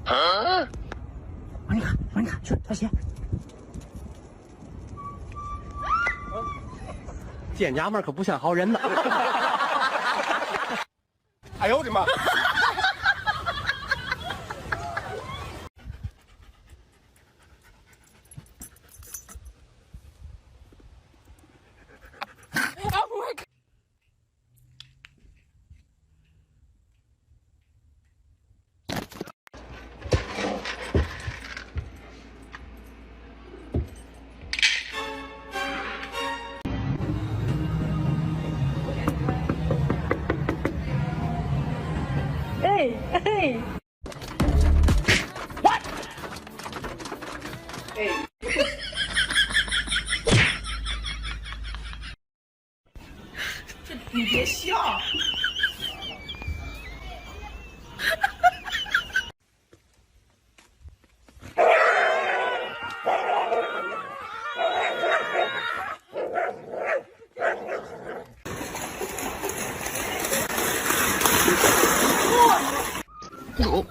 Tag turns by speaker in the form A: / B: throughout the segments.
A: 往里看，往里看，去脱鞋。
B: 见娘们可不像好人呢。
C: 哎呦我的妈！
A: 哎。What？
D: 你别笑。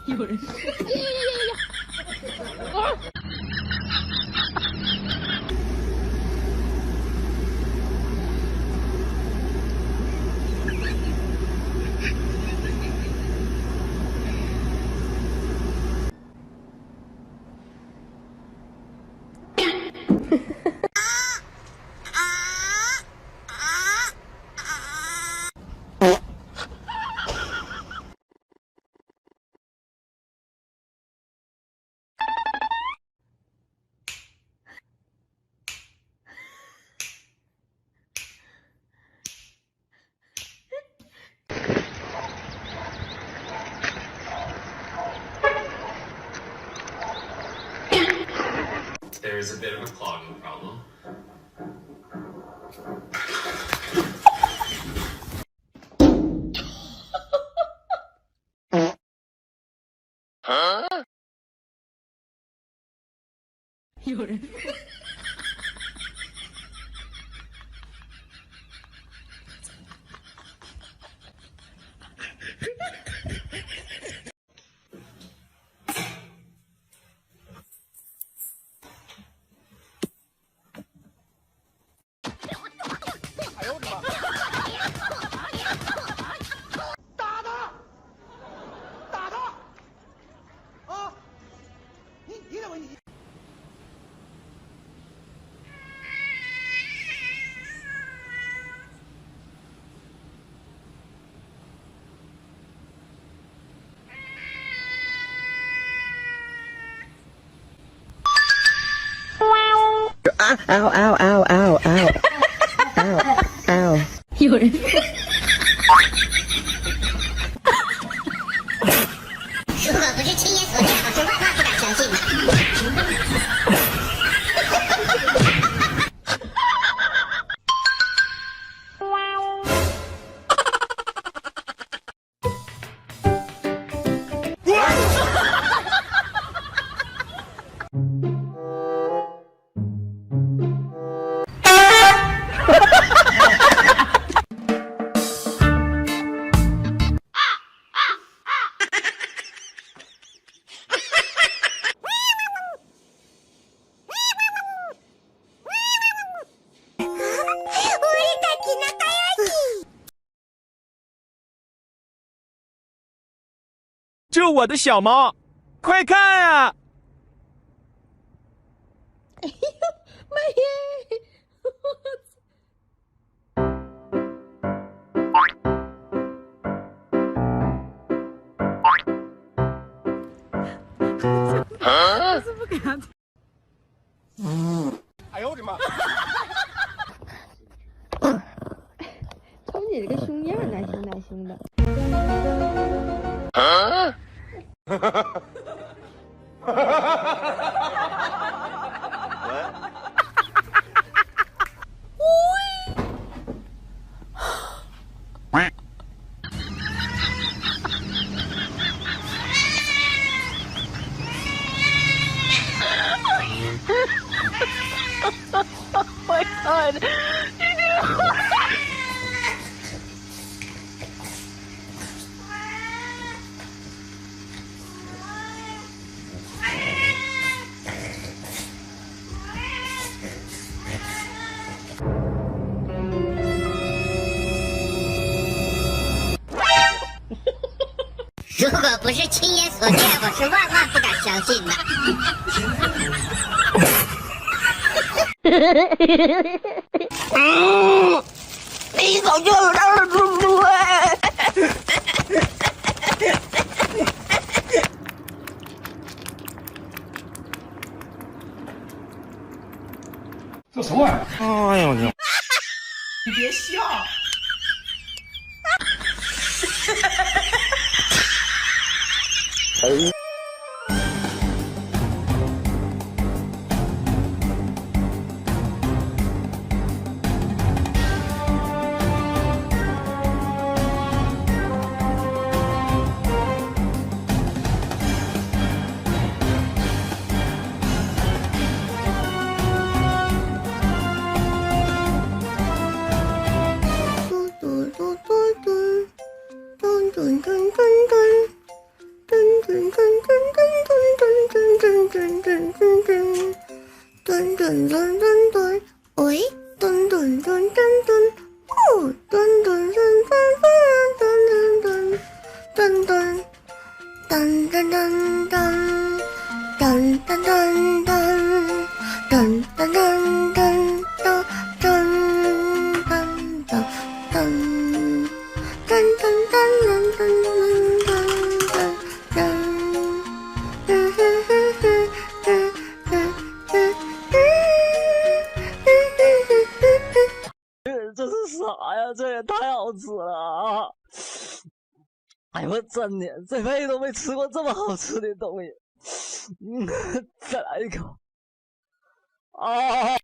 A: 有人。
E: There's a bit of a clogging problem.
C: Huh?
A: 有人。
C: 哎呦我的妈！打他！打他！啊！你认为你？
A: 有人。
F: 如果不是亲眼所见，我是万万不敢相信的。
G: 这我的小猫，快看啊！
A: 哎呦妈耶！我是不敢。
C: 哎呦我的妈！
A: 瞅你这个熊样，哪行哪行的。
C: 啊！my
A: god！
C: 哎
F: 如果不是亲眼所见，我是万万不敢相信的。
A: 你早就有点儿出不来。
C: 这什么玩意儿？
G: 哎呦我去！
C: 你别笑。
D: 这是啥呀？这也太好吃了啊！哎呦我真的这辈子都没吃过这么好吃的东西。再来一口。啊！
A: 啊！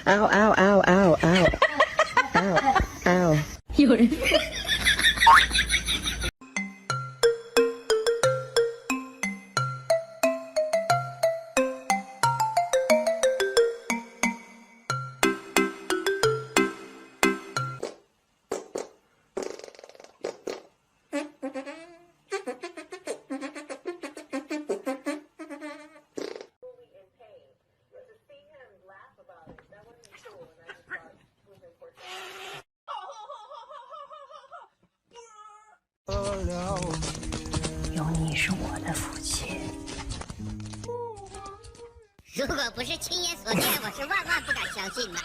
A: 嗷嗷嗷嗷嗷嗷嗷！有人。
H: 有你是我的福气。
F: 如果不是亲眼所见，我是万万不敢相信的。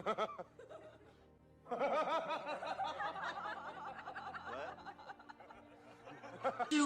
C: What?
F: 啊